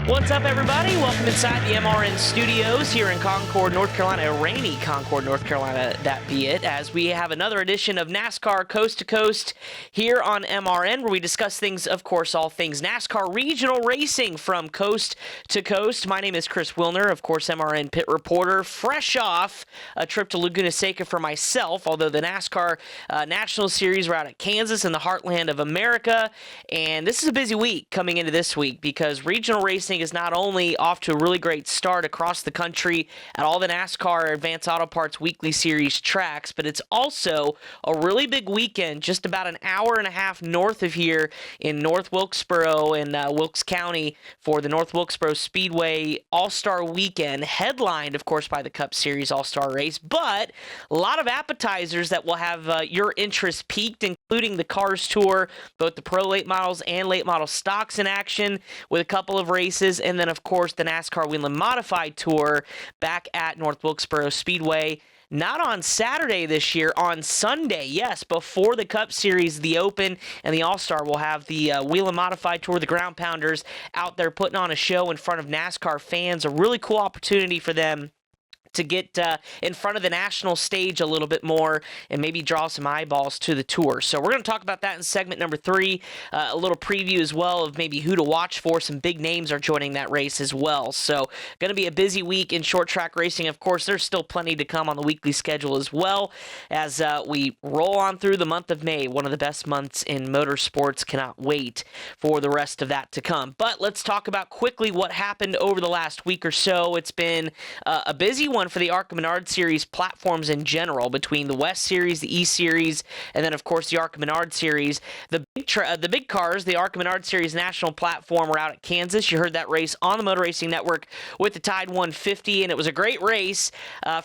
What's up, everybody? Welcome inside the MRN studios here in Concord, North Carolina, rainy Concord, North Carolina, that be it, as we have another edition of NASCAR Coast to Coast here on MRN, where we discuss things, of course, all things NASCAR regional racing from coast to coast. My name is Chris Wilner, of course, MRN pit reporter, fresh off a trip to Laguna Seca for myself, although the NASCAR National Series were out at Kansas in the heartland of America, and this is a busy week coming into this week because regional racing is not only off to a really great start across the country at all the NASCAR Advanced Auto Parts Weekly Series tracks, but it's also a really big weekend just about an hour and a half north of here in North Wilkesboro in Wilkes County for the North Wilkesboro Speedway All-Star Weekend, headlined, of course, by the Cup Series All-Star Race, but a lot of appetizers that will have your interest piqued, including the Cars Tour, both the Pro Late Models and Late Model Stocks in action with a couple of races, and then, of course, the NASCAR Whelen Modified Tour back at North Wilkesboro Speedway. Not on Saturday this year, on Sunday, yes, before the Cup Series, the Open, and the All-Star will have the Whelen Modified Tour, the Ground Pounders, out there putting on a show in front of NASCAR fans. A really cool opportunity for them to get in front of the national stage a little bit more and maybe draw some eyeballs to the tour. So we're going to talk about that in segment number 3, a little preview as well of maybe who to watch for. Some big names are joining that race as well. So going to be a busy week in short track racing. Of course, there's still plenty to come on the weekly schedule as well as we roll on through the month of May, one of the best months in motorsports. Cannot wait for the rest of that to come. But let's talk about quickly what happened over the last week or so. It's been a busy one for the ARCA Menard Series platforms in general, between the West Series, the East Series, and then, of course, the ARCA Menard Series. The big cars, the ARCA Menard Series national platform, were out at Kansas. You heard that race on the Motor Racing Network with the Tide 150, and it was a great race.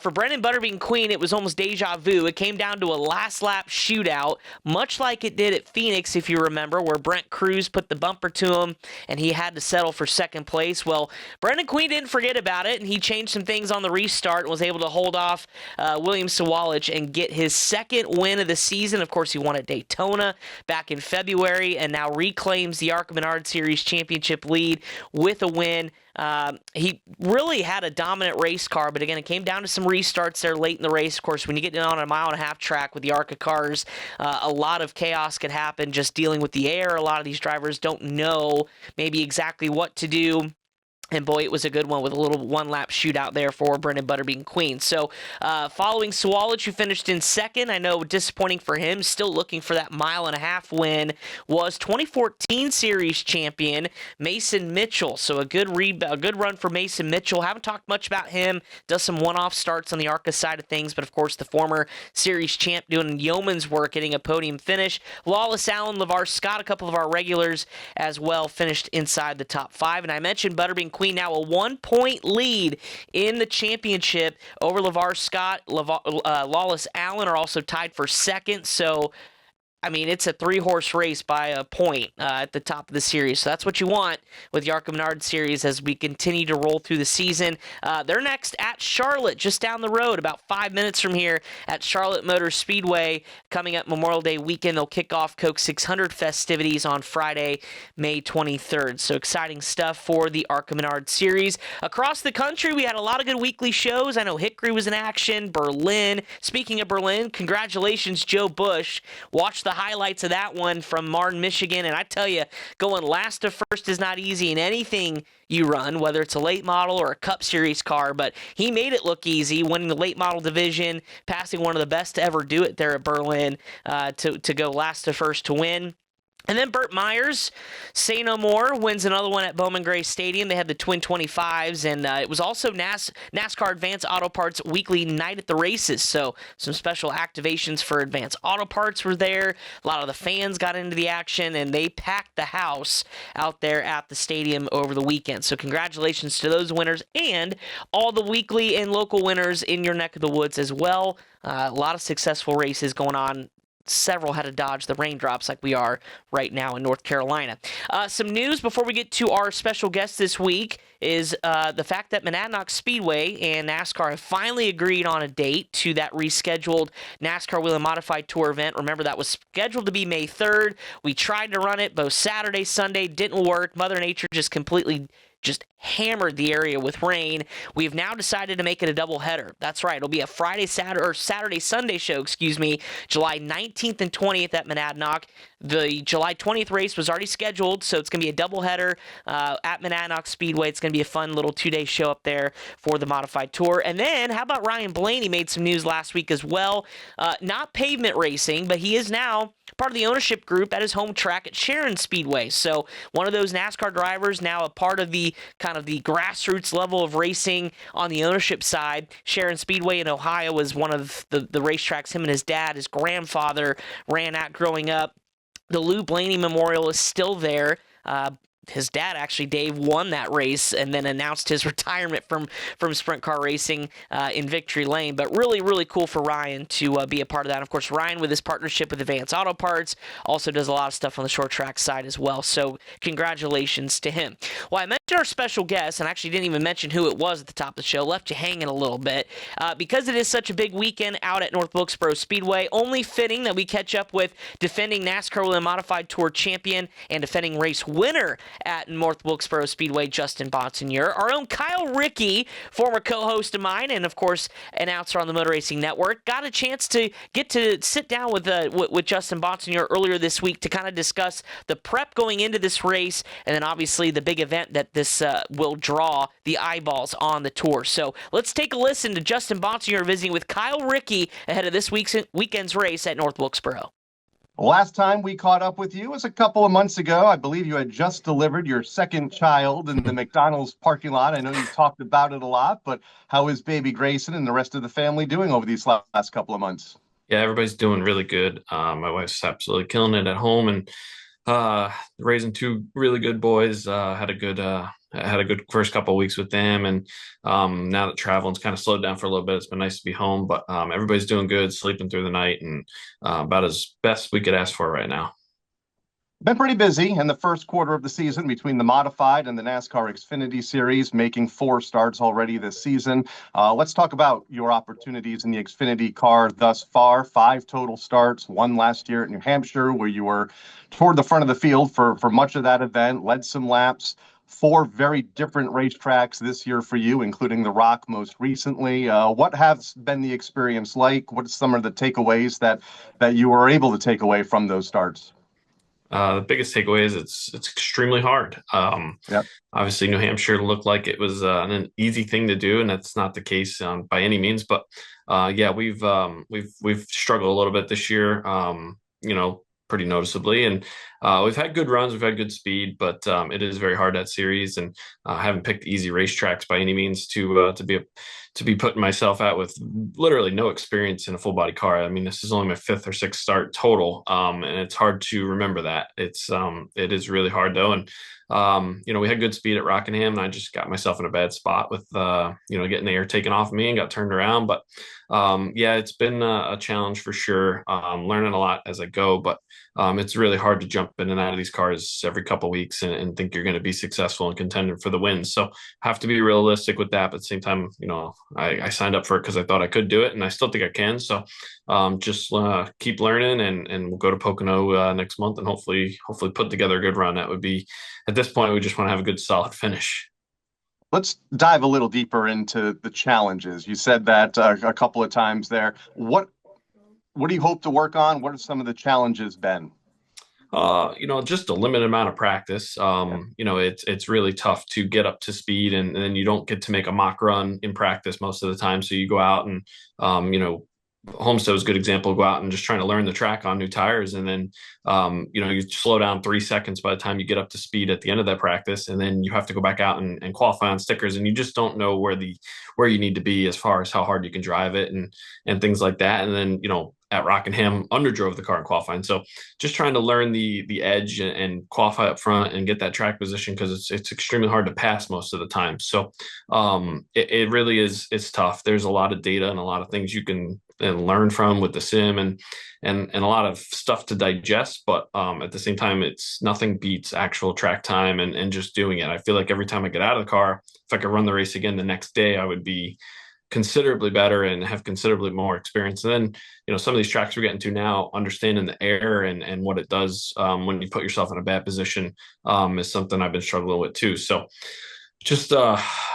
For Brendan Butterbean Queen, it was almost deja vu. It came down to a last-lap shootout, much like it did at Phoenix, if you remember, where Brent Cruz put the bumper to him, and he had to settle for second place. Well, Brendan Queen didn't forget about it, and he changed some things on the restart and was able to hold off William Sawalich and get his second win of the season. Of course, he won at Daytona back in February and now reclaims the ARCA Menard Series championship lead with a win. He really had a dominant race car, but again, it came down to some restarts there late in the race. Of course, when you get on a mile-and-a-half track with the ARCA cars, a lot of chaos could happen just dealing with the air. A lot of these drivers don't know maybe exactly what to do. And boy, it was a good one with a little one-lap shootout there for Brendan Butterbean Queen. So following Sawalich, who finished in second, I know disappointing for him, still looking for that mile-and-a-half win, was 2014 Series champion Mason Mitchell. So a good run for Mason Mitchell. Haven't talked much about him. Does some one-off starts on the ARCA side of things, but of course the former Series champ doing yeoman's work, getting a podium finish. Lawless Allen, LeVar Scott, a couple of our regulars as well, finished inside the top 5. And I mentioned Butterbean Queen, now a 1-point lead in the championship over LeVar Scott. Lawless Allen are also tied for second. So, I mean, it's a 3-horse race by a point at the top of the series. So that's what you want with the ARCA Menard Series as we continue to roll through the season. They're next at Charlotte, just down the road, about 5 minutes from here at Charlotte Motor Speedway. Coming up Memorial Day weekend, they'll kick off Coke 600 festivities on Friday, May 23rd. So exciting stuff for the ARCA Menard Series. Across the country, we had a lot of good weekly shows. I know Hickory was in action, Berlin. Speaking of Berlin, congratulations, Joe Bush. Watch the highlights of that one from Martin, Michigan, and I tell you, going last to first is not easy in anything you run, whether it's a late model or a Cup Series car, but he made it look easy, winning the late model division, passing one of the best to ever do it there at Berlin to go last to first to win. And then Burt Myers, say no more, wins another one at Bowman Gray Stadium. They had the Twin 25s, and it was also NASCAR Advanced Auto Parts Weekly Night at the Races. So some special activations for Advanced Auto Parts were there. A lot of the fans got into the action, and they packed the house out there at the stadium over the weekend. So congratulations to those winners and all the weekly and local winners in your neck of the woods as well. A lot of successful races going on. Several had to dodge the raindrops like we are right now in North Carolina. Some news before we get to our special guest this week. is the fact that Monadnock Speedway and NASCAR have finally agreed on a date to that rescheduled NASCAR Wheel and Modified Tour event. Remember, that was scheduled to be May 3rd. We tried to run it both Saturday, Sunday, didn't work. Mother Nature just hammered the area with rain. We've now decided to make it a doubleheader. That's right. It'll be a Saturday, Sunday show, July 19th and 20th at Monadnock. The July 20th race was already scheduled, so it's going to be a doubleheader at Monadnock Speedway. It's going to be a fun little 2-day show up there for the Modified Tour. And then, how about Ryan Blaney made some news last week as well? Not pavement racing, but he is now part of the ownership group at his home track at Sharon Speedway. So one of those NASCAR drivers, now a part of the kind of the grassroots level of racing on the ownership side. Sharon Speedway in Ohio was one of the racetracks him and his dad, his grandfather, ran at growing up. The Lou Blaney Memorial is still there. His dad, actually, Dave, won that race and then announced his retirement from sprint car racing in Victory Lane. But really, really cool for Ryan to be a part of that. And of course, Ryan, with his partnership with Advance Auto Parts, also does a lot of stuff on the short track side as well. So congratulations to him. Well, I mentioned our special guest, and actually didn't even mention who it was at the top of the show. Left you hanging a little bit. Because it is such a big weekend out at North Wilkesboro Speedway, only fitting that we catch up with defending NASCAR Wheel and Modified Tour champion and defending race winner at North Wilkesboro Speedway, Justin Bonsignore. Our own Kyle Rickey, former co-host of mine and, of course, announcer on the Motor Racing Network, got a chance to get to sit down with Justin Bonsignore earlier this week to kind of discuss the prep going into this race and then, obviously, the big event that this will draw the eyeballs on the tour. So let's take a listen to Justin Bonsignore visiting with Kyle Rickey ahead of this weekend's race at North Wilkesboro. Last time we caught up with you was a couple of months ago. I believe you had just delivered your second child in the McDonald's parking lot. I know you talked about it a lot, but how is baby Grayson and the rest of the family doing over these last couple of months? Yeah, everybody's doing really good. My wife's absolutely killing it at home and raising two really good boys. Had a good first couple of weeks with them, and now that traveling's kind of slowed down for a little bit, it's been nice to be home. But everybody's doing good, sleeping through the night, and about as best we could ask for right now. Been pretty busy in the first quarter of the season between the Modified and the NASCAR Xfinity Series, making 4 starts already this season. Let's talk about your opportunities in the Xfinity car thus far. 5 total starts, 1 last year at New Hampshire, where you were toward the front of the field for much of that event, led some laps. 4 very different racetracks this year for you, including the Rock most recently. What has been the experience like? What are some of the takeaways that you were able to take away from those starts? The biggest takeaway is it's extremely hard. Yep. Obviously, New Hampshire looked like it was an easy thing to do, and that's not the case by any means. But yeah, we've struggled a little bit this year. Pretty noticeably, and we've had good runs, we've had good speed, but it is very hard, that series, and I haven't picked easy racetracks by any means to be putting myself out with literally no experience in a full body car. I mean, this is only my 5th or 6th start total, and it's hard to remember that. It is really hard though, and we had good speed at Rockingham, and I just got myself in a bad spot with getting the air taken off of me and got turned around. But yeah, it's been a challenge for sure. Learning a lot as I go, but it's really hard to jump in and out of these cars every couple of weeks and think you're going to be successful and contending for the win. So have to be realistic with that. But at the same time, I signed up for it because I thought I could do it, and I still think I can. So just keep learning, and we'll go to Pocono next month and hopefully put together a good run. That would be, at this point, we just want to have a good solid finish. Let's dive a little deeper into the challenges. You said that a couple of times there. What do you hope to work on? What have some of the challenges been? Just a limited amount of practice. It's really tough to get up to speed, and then you don't get to make a mock run in practice most of the time. So you go out and, Homestead was a good example. Go out and just trying to learn the track on new tires, and then you slow down 3 seconds by the time you get up to speed at the end of that practice, and then you have to go back out and qualify on stickers, and you just don't know where you need to be as far as how hard you can drive it and things like that. And then at Rockingham, underdrove the car in qualifying. So just trying to learn the edge and qualify up front and get that track position, because it's extremely hard to pass most of the time. So it really is, it's tough. There's a lot of data and a lot of things you can and learn from with the sim and a lot of stuff to digest. But at the same time, it's nothing beats actual track time and just doing it. I feel like every time I get out of the car, if I could run the race again the next day, I would be considerably better and have considerably more experience. And then, some of these tracks we're getting to now, understanding the air and what it does when you put yourself in a bad position is something I've been struggling with too. So just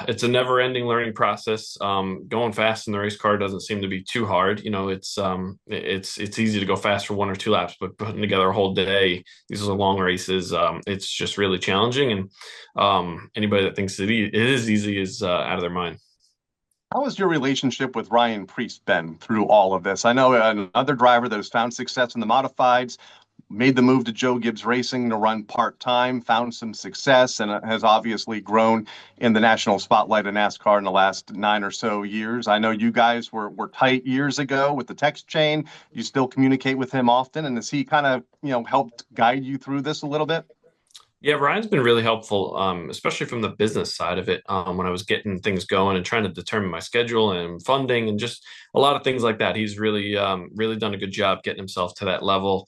it's a never ending learning process. Going fast in the race car doesn't seem to be too hard. It's easy to go fast for 1 or 2 laps, but putting together a whole day, these are long races. It's just really challenging. And anybody that thinks it is easy is out of their mind. How has your relationship with Ryan Preece been through all of this? I know another driver that has found success in the modifieds, made the move to Joe Gibbs Racing to run part-time, found some success, and has obviously grown in the national spotlight of NASCAR in the last 9 or so years. I know you guys were tight years ago with the text chain. You still communicate with him often, and has he kind of, helped guide you through this a little bit? Yeah, Ryan's been really helpful, especially from the business side of it. When I was getting things going and trying to determine my schedule and funding and just a lot of things like that. He's really done a good job getting himself to that level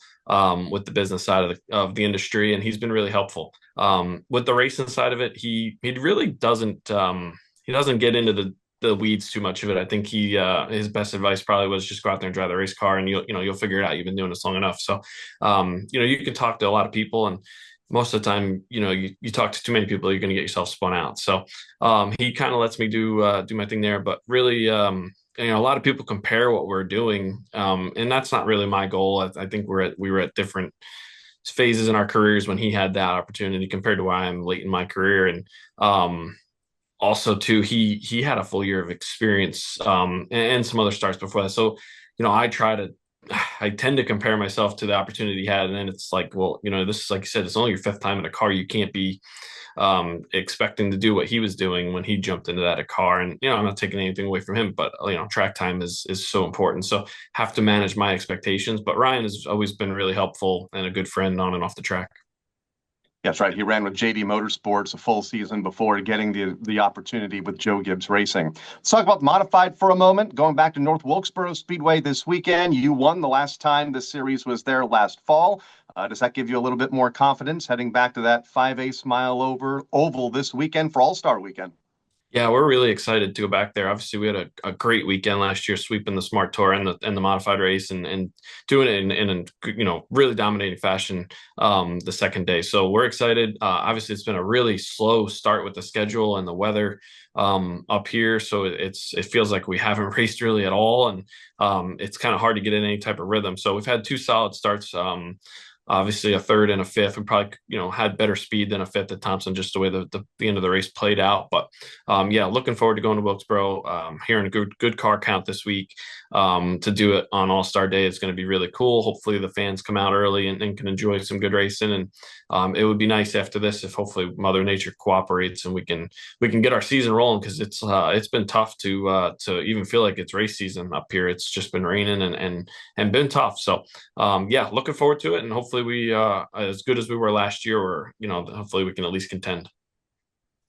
with the business side of the industry, and he's been really helpful. With the racing side of it, he really doesn't get into the weeds too much of it. I think his best advice probably was just go out there and drive the race car, and you'll figure it out. You've been doing this long enough, so you can talk to a lot of people and most of the time, you talk to too many people, you're going to get yourself spun out. So he kind of lets me do my thing there. But really, a lot of people compare what we're doing, and that's not really my goal. I think we were at different phases in our careers when he had that opportunity compared to where I am late in my career. And also, too, he had a full year of experience and some other starts before that. So, I tend to compare myself to the opportunity he had, and then it's like, well, this is like you said, it's only your 5th time in a car. You can't be expecting to do what he was doing when he jumped into that car. And I'm not taking anything away from him, but track time is so important. So have to manage my expectations. But Ryan has always been really helpful and a good friend on and off the track. That's right. He ran with JD Motorsports a full season before getting the opportunity with Joe Gibbs Racing. Let's talk about the modified for a moment. Going back to North Wilkesboro Speedway this weekend, you won the last time the series was there last fall. Does that give you a little bit more confidence heading back to that 5/8 mile over oval this weekend for All-Star Weekend? Yeah, we're really excited to go back there. Obviously, we had a great weekend last year, sweeping the Smart Tour and the modified race, and doing it in really dominating fashion the second day. So we're excited. Obviously, it's been a really slow start with the schedule and the weather up here, so it feels like we haven't raced really at all, and it's kind of hard to get in any type of rhythm. So we've had 2 solid starts. Obviously, a 3rd and a 5th. We probably, had better speed than a 5th at Thompson, just the way the end of the race played out. But looking forward to going to Wilkesboro. Hearing a good car count this week to do it on All-Star Day is going to be really cool. Hopefully, the fans come out early and can enjoy some good racing. And it would be nice after this if hopefully Mother Nature cooperates and we can get our season rolling, because it's been tough to even feel like it's race season up here. It's just been raining and been tough. So looking forward to it, and hopefully we as good as we were last year, or hopefully we can at least contend.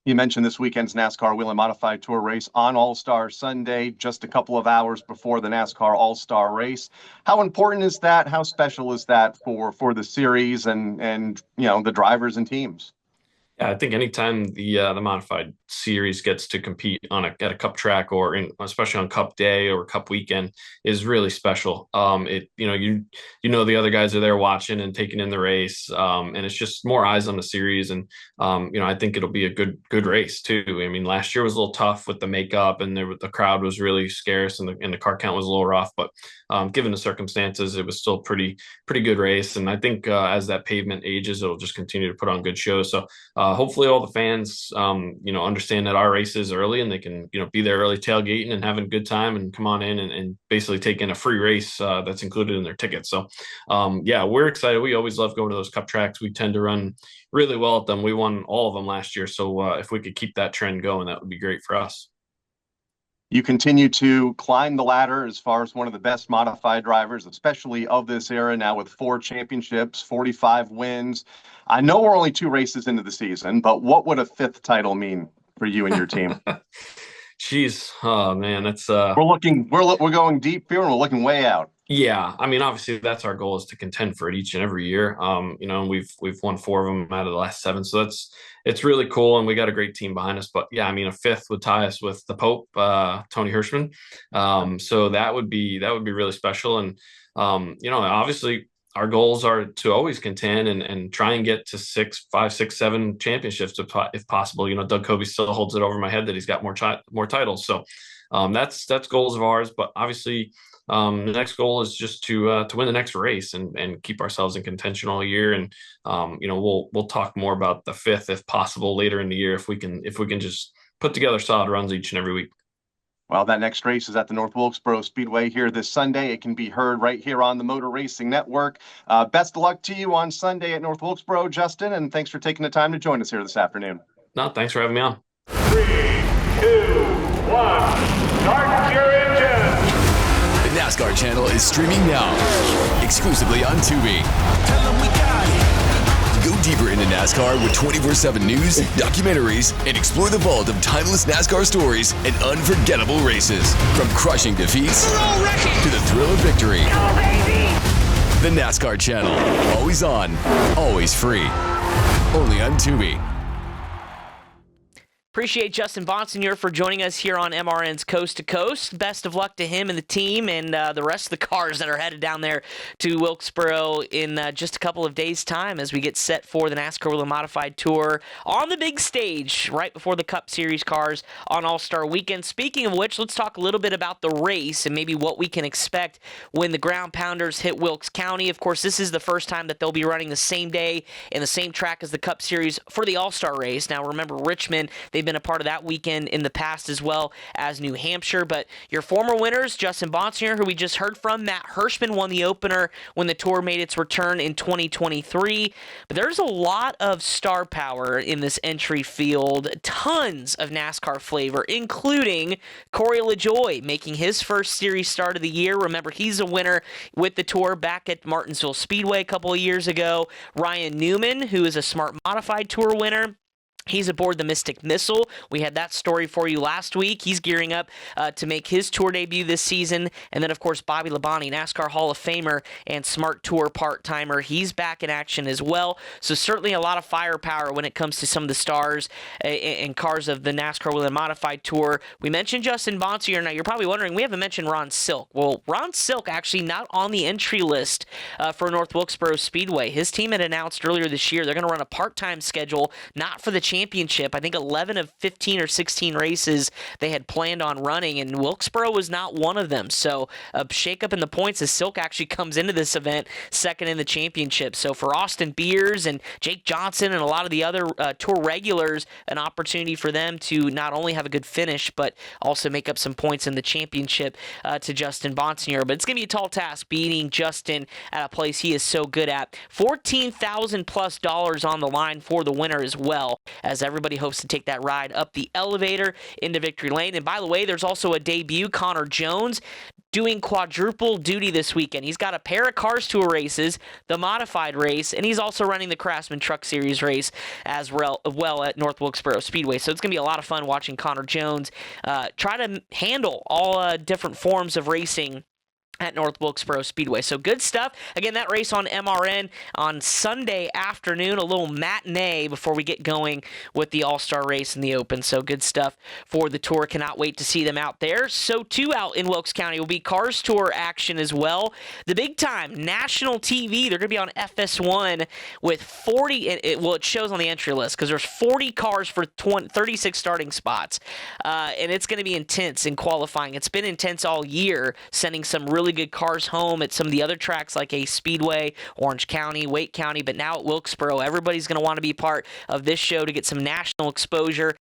You mentioned this weekend's NASCAR Whelen Modified Tour race on All-Star Sunday, just a couple of hours before the NASCAR All-Star race. How important is that? How special is that for the series and the drivers and teams? Yeah, I think anytime the modified series gets to compete at a cup track, or especially on Cup Day or Cup Weekend, is really special. The other guys are there watching and taking in the race, and it's just more eyes on the series. And I think it'll be a good race too. I mean, last year was a little tough with the makeup, and the crowd was really scarce, and the car count was a little rough. But given the circumstances, it was still pretty good race. And I think as that pavement ages, it'll just continue to put on good shows. So hopefully all the fans, understand that our race is early, and they can, be there early tailgating and having a good time and come on in and basically take in a free race that's included in their tickets. So, we're excited. We always love going to those cup tracks. We tend to run really well at them. We won all of them last year. So if we could keep that trend going, that would be great for us. You continue to climb the ladder as far as one of the best modified drivers, especially of this era, now with 4 championships, 45 wins. I know we're only 2 races into the season, but what would a 5th title mean for you and your team? Jeez, oh man, that's We're going deep here, and we're looking way out. yeah. I mean, obviously, that's our goal is to contend for it each and every year. And we've won 4 of them out of the last 7, so it's really cool, and we got a great team behind us. But yeah, I mean, a 5th would tie us with the Pope, Tony Hirschman. So that would be really special, and obviously. Our goals are to always contend and try and get to 6, 5, 6, 7 championships if possible. Doug Kobe still holds it over my head that he's got more titles. So that's goals of ours. But obviously, the next goal is just to win the next race and keep ourselves in contention all year. And we'll talk more about the 5th if possible later in the year if we can just put together solid runs each and every week. Well, that next race is at the North Wilkesboro Speedway here this Sunday. It can be heard right here on the Motor Racing Network. Best of luck to you on Sunday at North Wilkesboro, Justin, and thanks for taking the time to join us here this afternoon. No, thanks for having me on. 3, 2, 1, start your engine! The NASCAR channel is streaming now, exclusively on Tubi. Go deeper into NASCAR with 24/7 news, documentaries, and explore the vault of timeless NASCAR stories and unforgettable races. From crushing defeats to the thrill of victory. The NASCAR channel, always on, always free. Only on Tubi. Appreciate Justin Bonsignore for joining us here on MRN's Coast to Coast. Best of luck to him and the team and the rest of the cars that are headed down there to Wilkesboro in just a couple of days' time as we get set for the NASCAR Wheel Modified Tour on the big stage right before the Cup Series cars on All-Star Weekend. Speaking of which, let's talk a little bit about the race and maybe what we can expect when the Ground Pounders hit Wilkes County. Of course, this is the first time that they'll be running the same day and the same track as the Cup Series for the All-Star race. Now, remember, Richmond, they've been a part of that weekend in the past as well as New Hampshire. But your former winners, Justin Bonsignore, who we just heard from, Matt Hirschman won the opener when the Tour made its return in 2023. But there's a lot of star power in this entry field, tons of NASCAR flavor, including Corey LaJoie making his first series start of the year. Remember, he's a winner with the Tour back at Martinsville Speedway a couple of years ago. Ryan Newman, who is a Smart Modified Tour winner. He's aboard the Mystic Missile. We had that story for you last week. He's gearing up to make his Tour debut this season. And then, of course, Bobby Labonte, NASCAR Hall of Famer and Smart Tour part-timer. He's back in action as well. So certainly a lot of firepower when it comes to some of the stars and cars of the NASCAR Wheel Modified Tour. We mentioned Justin Bonsignore. Now, you're probably wondering, we haven't mentioned Ron Silk. Well, Ron Silk actually not on the entry list for North Wilkesboro Speedway. His team had announced earlier this year they're going to run a part-time schedule, not for the championship. I think 11 of 15 or 16 races they had planned on running, and Wilkesboro was not one of them. So a shakeup in the points as Silk actually comes into this event second in the championship. So for Austin Beers and Jake Johnson and a lot of the other Tour regulars, an opportunity for them to not only have a good finish, but also make up some points in the championship to Justin Bonsignore. But it's going to be a tall task beating Justin at a place he is so good at. $14,000+ on the line for the winner as well, as everybody hopes to take that ride up the elevator into victory lane. And by the way, there's also a debut, Connor Jones, doing quadruple duty this weekend. He's got a pair of Cars Tour races, the modified race, and he's also running the Craftsman Truck Series race as well at North Wilkesboro Speedway. So it's going to be a lot of fun watching Connor Jones try to handle all different forms of racing at North Wilkesboro Speedway. So good stuff. Again, that race on MRN on Sunday afternoon, a little matinee before we get going with the All-Star race in the Open. So good stuff for the Tour. Cannot wait to see them out there. So too out in Wilkes County will be Cars Tour action as well. The big time national TV, they're going to be on FS1 with 40, it shows on the entry list because there's 40 cars for 36 starting spots. And it's going to be intense in qualifying. It's been intense all year, sending some really good cars home at some of the other tracks like Ace Speedway, Orange County, Wake County, but now at Wilkesboro, everybody's going to want to be part of this show to get some national exposure.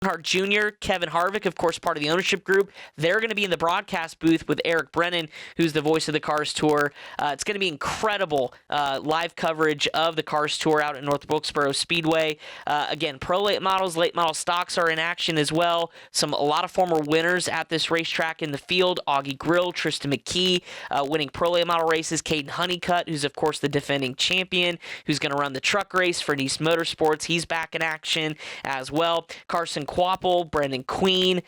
Hart Jr., Kevin Harvick, of course, part of the ownership group. They're going to be in the broadcast booth with Eric Brennan, who's the voice of the Cars Tour. It's going to be incredible live coverage of the Cars Tour out at North Wilkesboro Speedway. Again, pro late models, late model stocks are in action as well. A lot of former winners at this racetrack in the field. Augie Grill, Tristan McKee, winning pro late model races. Caden Honeycutt, who's, of course, the defending champion, who's going to run the truck race for Nice Motorsports. He's back in action as well. Carson Quapple, Brendan Queen,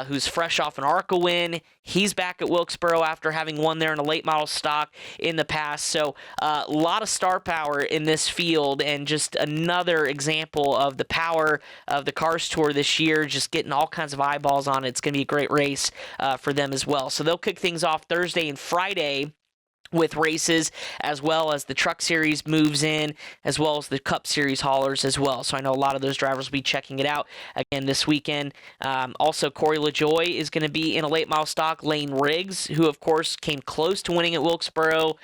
who's fresh off an ARCA win. He's back at Wilkesboro after having won there in a late model stock in the past. So a lot of star power in this field, and just another example of the power of the Cars Tour this year, just getting all kinds of eyeballs on it. It's going to be a great race for them as well. So they'll kick things off Thursday and Friday with races, as well as the Truck Series moves in, as well as the Cup Series haulers as well. So I know a lot of those drivers will be checking it out again this weekend. Also, Corey LaJoy is going to be in a late model stock. Lane Riggs, who of course came close to winning at Wilkesboro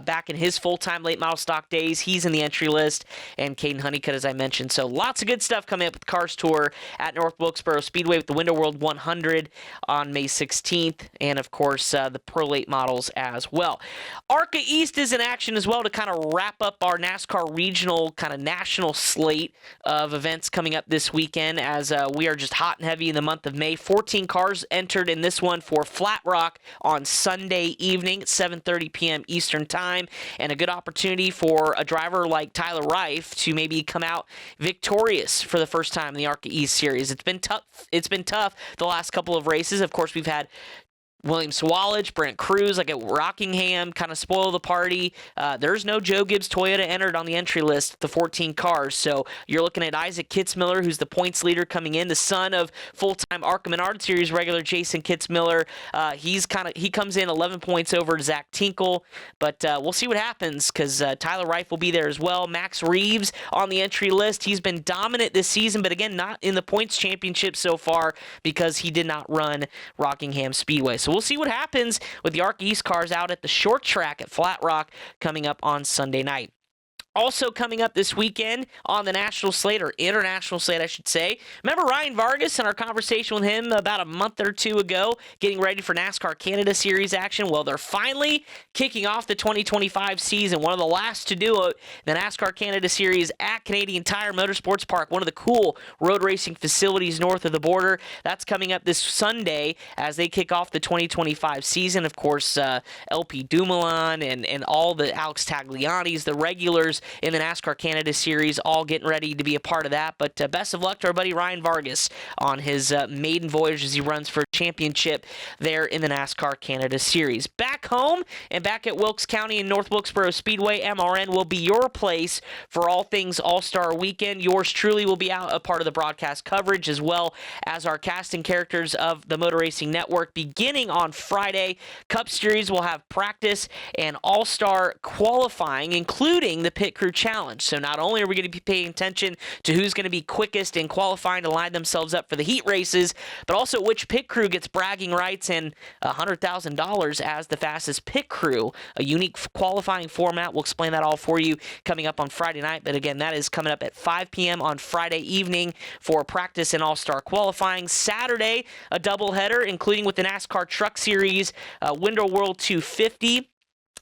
back in his full-time late model stock days, he's in the entry list. And Caden Honeycutt, as I mentioned. So lots of good stuff coming up with the Cars Tour at North Wilkesboro Speedway with the Window World 100 on May 16th, and of course the Pro Late models as well. ARCA East is in action as well to kind of wrap up our NASCAR regional kind of national slate of events coming up this weekend, as we are just hot and heavy in the month of May. 14 cars entered in this one for Flat Rock on Sunday evening at 7:30 p.m. Eastern Time, and a good opportunity for a driver like Tyler Reif to maybe come out victorious for the first time in the ARCA East Series. It's been tough the last couple of races. Of course, we've had William Swallage, Brent Cruz, like at Rockingham, kind of spoil the party. There's no Joe Gibbs Toyota entered on the entry list, the 14 cars. So you're looking at Isaac Kitzmiller, who's the points leader coming in, the son of full-time ARCA Menard Series regular Jason Kitzmiller. He comes in 11 points over to Zach Tinkle, but we'll see what happens, because Tyler Reif will be there as well. Max Reeves on the entry list. He's been dominant this season, but again, not in the points championship so far because he did not run Rockingham Speedway. So we'll see what happens with the ARCA East cars out at the short track at Flat Rock coming up on Sunday night. Also coming up this weekend on the national slate, or international slate, I should say. Remember Ryan Vargas and our conversation with him about a month or two ago, getting ready for NASCAR Canada Series action? Well, they're finally kicking off the 2025 season. One of the last to do it, the NASCAR Canada Series at Canadian Tire Motorsports Park, one of the cool road racing facilities north of the border. That's coming up this Sunday as they kick off the 2025 season. Of course, LP Dumoulin and all the Alex Taglianis, the regulars in the NASCAR Canada Series, all getting ready to be a part of that. But best of luck to our buddy Ryan Vargas on his maiden voyage as he runs for a championship there in the NASCAR Canada Series. Back home and back at Wilkes County and North Wilkesboro Speedway, MRN will be your place for all things All-Star Weekend. Yours truly will be out a part of the broadcast coverage, as well as our casting characters of the Motor Racing Network. Beginning on Friday, Cup Series will have practice and All-Star qualifying, including the Pit Crew Challenge. So not only are we going to be paying attention to who's going to be quickest in qualifying to line themselves up for the heat races, but also which pit crew gets bragging rights and $100,000 as the fastest pit crew. A unique qualifying format. We'll explain that all for you coming up on Friday night. But again, that is coming up at 5 p.m. on Friday evening for practice and all-star qualifying. Saturday, a doubleheader, including with the NASCAR Truck Series Window World 250.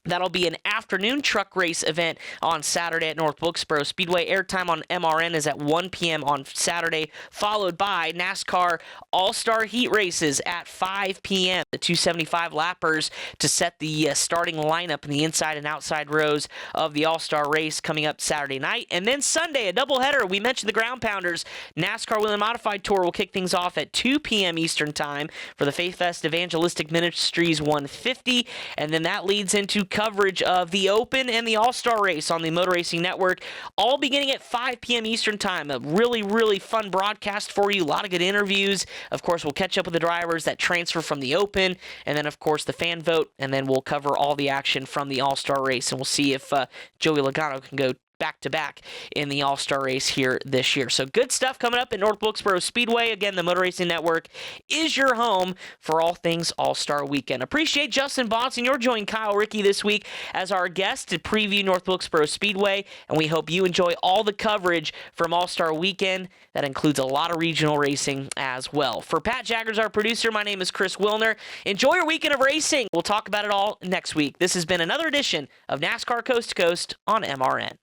That'll be an afternoon truck race event on Saturday at North Wilkesboro Speedway. Airtime on MRN is at 1 p.m. on Saturday, followed by NASCAR All-Star Heat Races at 5 p.m. The 275 lappers to set the starting lineup in the inside and outside rows of the All-Star race coming up Saturday night. And then Sunday, a doubleheader. We mentioned the Ground Pounders. NASCAR Wheel and Modified Tour will kick things off at 2 p.m. Eastern Time for the Faith Fest Evangelistic Ministries 150. And then that leads into coverage of the Open and the All-Star Race on the Motor Racing Network, all beginning at 5 p.m. Eastern Time. A really, really fun broadcast for you. A lot of good interviews. Of course, we'll catch up with the drivers that transfer from the Open, and then, of course, the fan vote, and then we'll cover all the action from the All-Star Race, and we'll see if Joey Logano can go back-to-back in the All-Star race here this year. So good stuff coming up at North Wilkesboro Speedway. Again, the Motor Racing Network is your home for all things All-Star Weekend. Appreciate Justin Bonsignore joining Kyle Rickey this week as our guest to preview North Wilkesboro Speedway, and we hope you enjoy all the coverage from All-Star Weekend. That includes a lot of regional racing as well. For Pat Jaggers, our producer, my name is Chris Wilner. Enjoy your weekend of racing. We'll talk about it all next week. This has been another edition of NASCAR Coast to Coast on MRN.